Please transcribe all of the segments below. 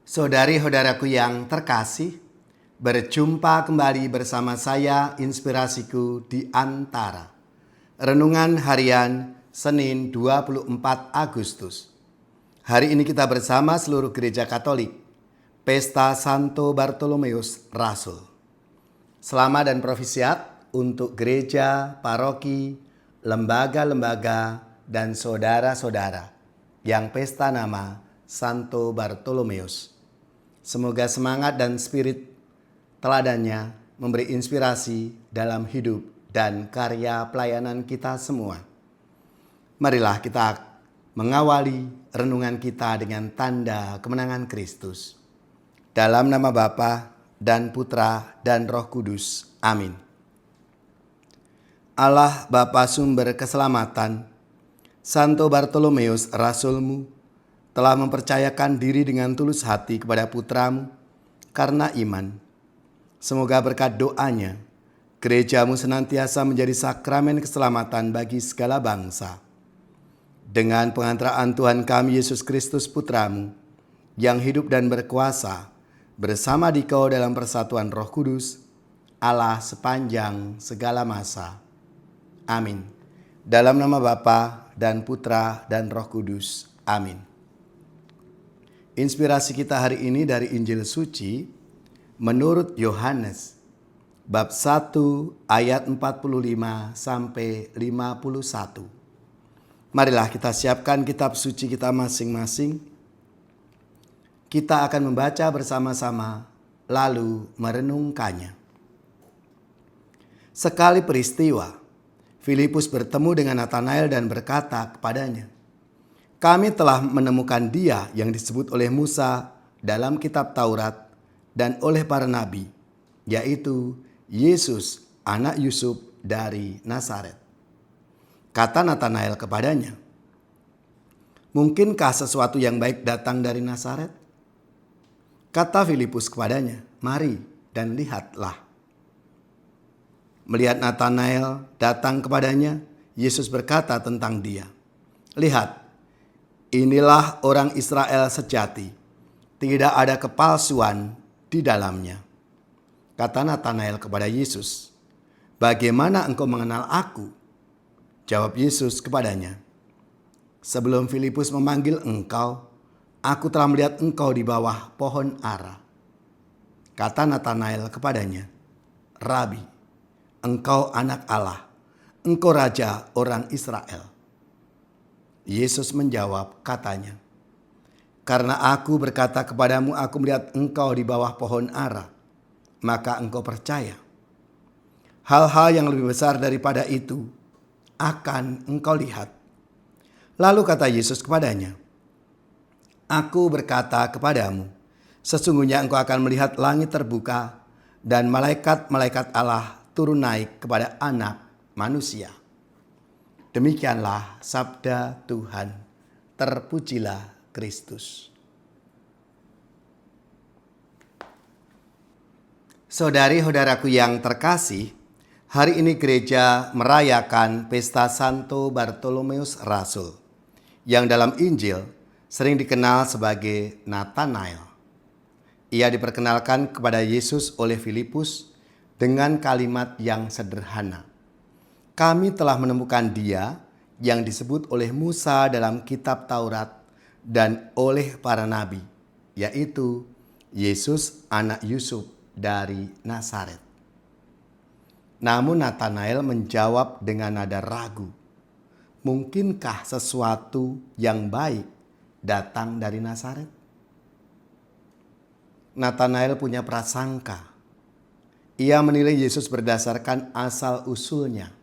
Saudari-saudaraku yang terkasih, berjumpa kembali bersama saya Inspirasiku di Antara. Renungan harian Senin 24 Agustus. Hari ini kita bersama seluruh gereja Katolik, Pesta Santo Bartolomeus Rasul. Selamat dan profisiat untuk gereja, paroki, lembaga-lembaga, dan saudara-saudara yang pesta nama Santo Bartolomeus. Semoga semangat dan spirit teladannya memberi inspirasi dalam hidup dan karya pelayanan kita semua. Marilah kita mengawali renungan kita dengan tanda kemenangan Kristus. Dalam nama Bapa dan Putra dan Roh Kudus. Amin. Allah Bapa sumber keselamatan, Santo Bartolomeus Rasulmu, telah mempercayakan diri dengan tulus hati kepada putramu karena iman. Semoga berkat doanya, gerejamu senantiasa menjadi sakramen keselamatan bagi segala bangsa. Dengan pengantaraan Tuhan kami Yesus Kristus putramu, yang hidup dan berkuasa bersama Dikau dalam persatuan Roh Kudus, Allah sepanjang segala masa. Amin. Dalam nama Bapa dan Putra dan Roh Kudus. Amin. Inspirasi kita hari ini dari Injil Suci menurut Yohanes bab 1 ayat 45 sampai 51. Marilah kita siapkan kitab suci kita masing-masing. Kita akan membaca bersama-sama lalu merenungkannya. Sekali peristiwa, Filipus bertemu dengan Natanael dan berkata kepadanya, "Kami telah menemukan Dia yang disebut oleh Musa dalam kitab Taurat dan oleh para nabi, yaitu Yesus, anak Yusuf dari Nazaret." Kata Natanael kepadanya, "Mungkinkah sesuatu yang baik datang dari Nazaret?" Kata Filipus kepadanya, "Mari dan lihatlah." Melihat Natanael datang kepadanya, Yesus berkata tentang dia, "Lihat, inilah orang Israel sejati, tidak ada kepalsuan di dalamnya." Kata Natanael kepada Yesus, "Bagaimana engkau mengenal aku?" Jawab Yesus kepadanya, "Sebelum Filipus memanggil engkau, aku telah melihat engkau di bawah pohon ara." Kata Natanael kepadanya, "Rabi, engkau anak Allah, engkau raja orang Israel." Yesus menjawab katanya, "Karena aku berkata kepadamu aku melihat engkau di bawah pohon ara, maka engkau percaya. Hal-hal yang lebih besar daripada itu akan engkau lihat." Lalu kata Yesus kepadanya, "Aku berkata kepadamu, sesungguhnya engkau akan melihat langit terbuka dan malaikat-malaikat Allah turun naik kepada Anak Manusia." Demikianlah sabda Tuhan. Terpujilah Kristus. Saudari-saudaraku yang terkasih, hari ini gereja merayakan pesta Santo Bartolomeus Rasul, yang dalam Injil sering dikenal sebagai Natanael. Ia diperkenalkan kepada Yesus oleh Filipus dengan kalimat yang sederhana, "Kami telah menemukan Dia yang disebut oleh Musa dalam kitab Taurat dan oleh para nabi, yaitu Yesus anak Yusuf dari Nazaret." Namun Natanael menjawab dengan nada ragu, "Mungkinkah sesuatu yang baik datang dari Nazaret?" Natanael punya prasangka. Ia menilai Yesus berdasarkan asal-usulnya.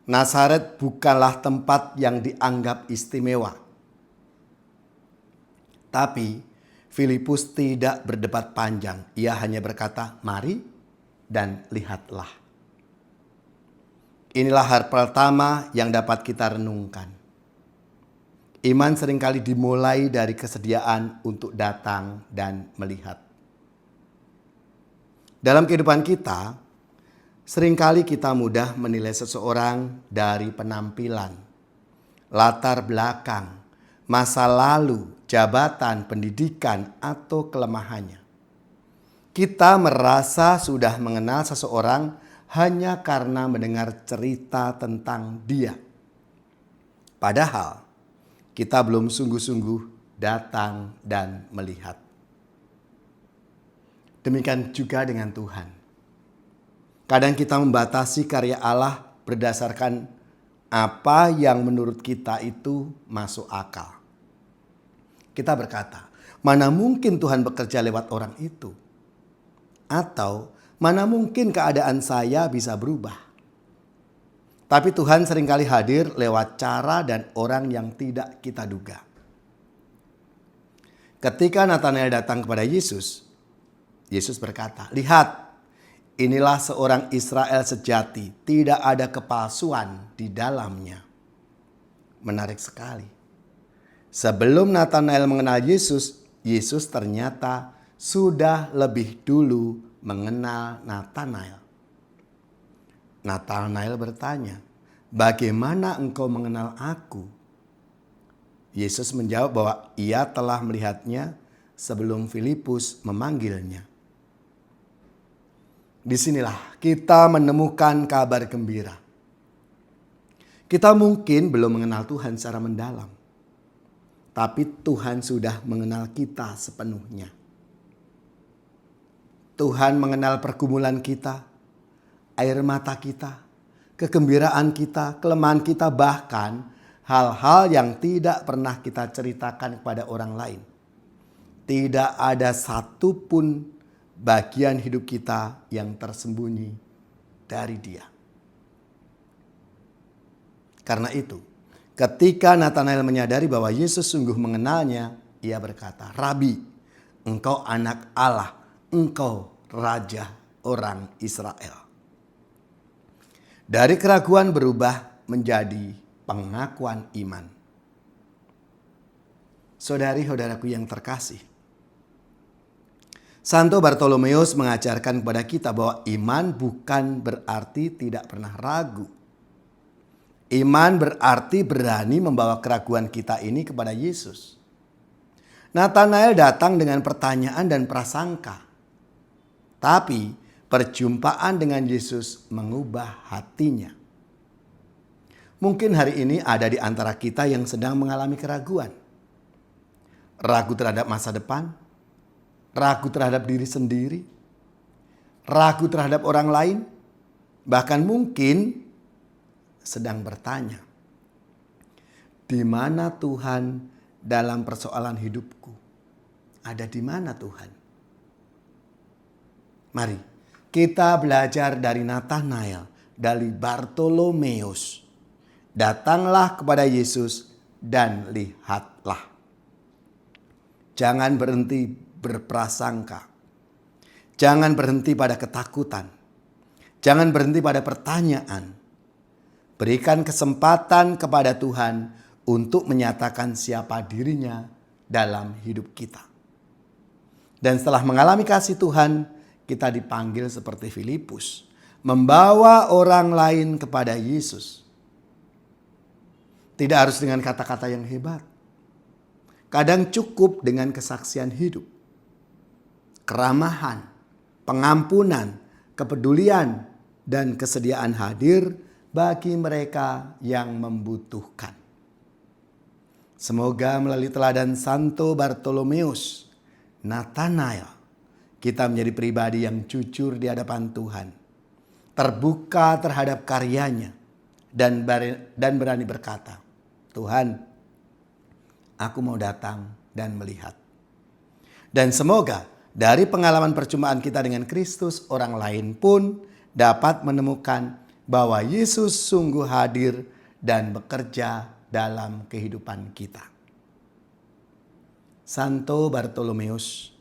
Nazaret bukanlah tempat yang dianggap istimewa. Tapi Filipus tidak berdebat panjang. Ia hanya berkata, "Mari dan lihatlah." Inilah hal pertama yang dapat kita renungkan. Iman seringkali dimulai dari kesediaan untuk datang dan melihat. Dalam kehidupan kita, seringkali kita mudah menilai seseorang dari penampilan, latar belakang, masa lalu, jabatan, pendidikan, atau kelemahannya. Kita merasa sudah mengenal seseorang hanya karena mendengar cerita tentang dia. Padahal kita belum sungguh-sungguh datang dan melihat. Demikian juga dengan Tuhan. Kadang kita membatasi karya Allah berdasarkan apa yang menurut kita itu masuk akal. Kita berkata, mana mungkin Tuhan bekerja lewat orang itu? Atau mana mungkin keadaan saya bisa berubah? Tapi Tuhan seringkali hadir lewat cara dan orang yang tidak kita duga. Ketika Natanael datang kepada Yesus, Yesus berkata, "Lihat, inilah seorang Israel sejati, tidak ada kepalsuan di dalamnya." Menarik sekali. Sebelum Natanael mengenal Yesus, Yesus ternyata sudah lebih dulu mengenal Natanael. Natanael bertanya, "Bagaimana engkau mengenal aku?" Yesus menjawab bahwa ia telah melihatnya sebelum Filipus memanggilnya. Disinilah kita menemukan kabar gembira. Kita mungkin belum mengenal Tuhan secara mendalam, tapi Tuhan sudah mengenal kita sepenuhnya. Tuhan mengenal pergumulan kita, air mata kita, kegembiraan kita, kelemahan kita, bahkan hal-hal yang tidak pernah kita ceritakan kepada orang lain. Tidak ada satupun bagian hidup kita yang tersembunyi dari Dia. Karena itu, ketika Natanael menyadari bahwa Yesus sungguh mengenalnya, ia berkata, "Rabi, engkau anak Allah, engkau Raja orang Israel." Dari keraguan berubah menjadi pengakuan iman. Saudari-saudaraku yang terkasih, Santo Bartolomeus mengajarkan kepada kita bahwa iman bukan berarti tidak pernah ragu. Iman berarti berani membawa keraguan kita ini kepada Yesus. Natanael datang dengan pertanyaan dan prasangka. Tapi perjumpaan dengan Yesus mengubah hatinya. Mungkin hari ini ada di antara kita yang sedang mengalami keraguan. Ragu terhadap masa depan, ragu terhadap diri sendiri, ragu terhadap orang lain, bahkan mungkin sedang bertanya, "Di mana Tuhan dalam persoalan hidupku? Ada di mana Tuhan?" Mari kita belajar dari Natanael, dari Bartolomeus. Datanglah kepada Yesus dan lihatlah. Jangan berhenti berprasangka. Jangan berhenti pada ketakutan. Jangan berhenti pada pertanyaan. Berikan kesempatan kepada Tuhan untuk menyatakan siapa dirinya dalam hidup kita. Dan setelah mengalami kasih Tuhan, kita dipanggil seperti Filipus, membawa orang lain kepada Yesus. Tidak harus dengan kata-kata yang hebat. Kadang cukup dengan kesaksian hidup, keramahan, pengampunan, kepedulian, dan kesediaan hadir bagi mereka yang membutuhkan. Semoga melalui teladan Santo Bartolomeus, Natanael, kita menjadi pribadi yang jujur di hadapan Tuhan, terbuka terhadap karyanya, dan berani berkata, "Tuhan, aku mau datang dan melihat." Dan semoga dari pengalaman perjumpaan kita dengan Kristus, orang lain pun dapat menemukan bahwa Yesus sungguh hadir dan bekerja dalam kehidupan kita. Santo Bartolomeus,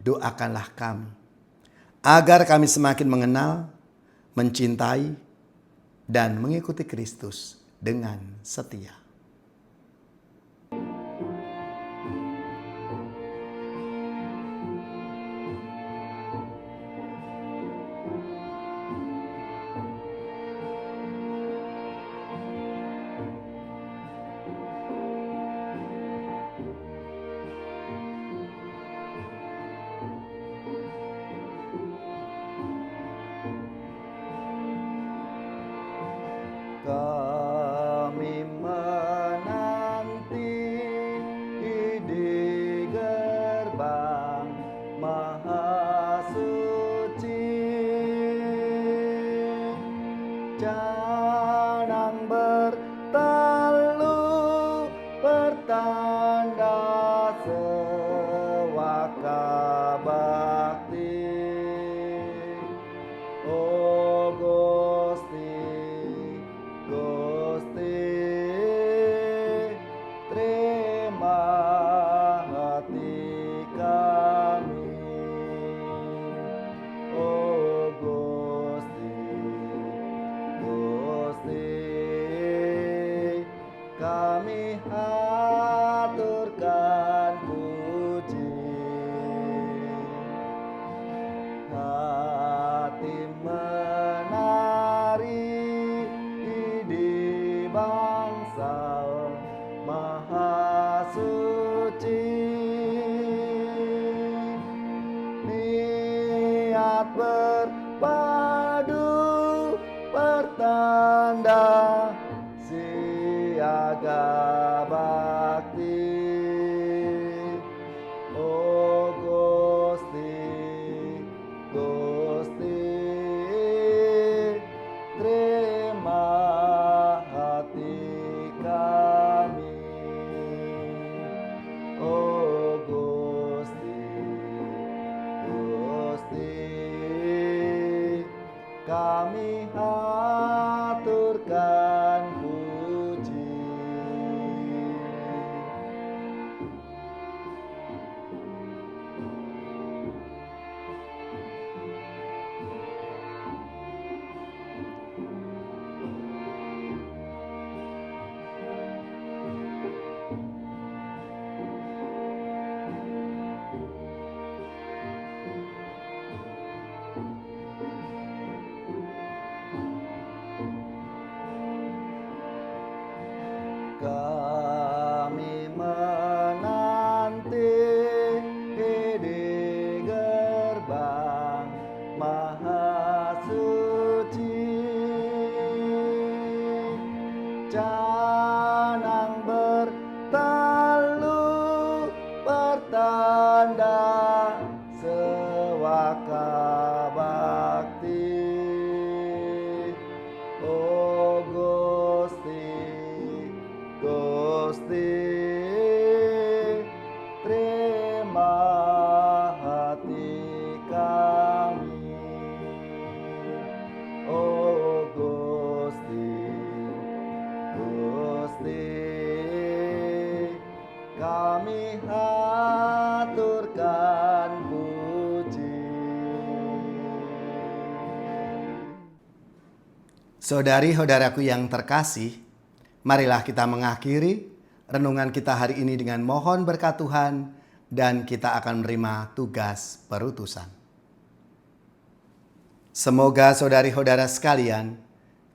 doakanlah kami agar kami semakin mengenal, mencintai, dan mengikuti Kristus dengan setia. Canang berteluh pertanda sewaka bakti. Oh Gusti, Gusti, terima hati kami. Oh Gusti, Gusti, kami haturkan puji. Hati menari di bangsal maha suci. Niat berpadu pertanda siaga bakti. Oh Gusti, Gusti, terima hati kami. Oh Gusti, Gusti, kami haturkan puji. Kami menanti di gerbang maha suci. Canang berteluh pertanda sewaka bakti. Oh Gusti, Gusti, terima hati kami. Oh Gusti, Gusti, kami haturkan puji. Saudari-saudaraku yang terkasih, marilah kita mengakhiri renungan kita hari ini dengan mohon berkat Tuhan dan kita akan menerima tugas perutusan. Semoga saudari-saudara sekalian,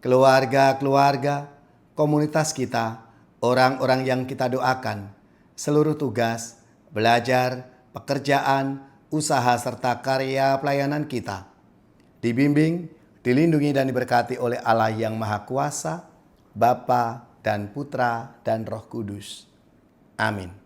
keluarga-keluarga, komunitas kita, orang-orang yang kita doakan, seluruh tugas, belajar, pekerjaan, usaha serta karya pelayanan kita dibimbing, dilindungi dan diberkati oleh Allah yang Maha Kuasa, Bapa dan Putra dan Roh Kudus. Amin.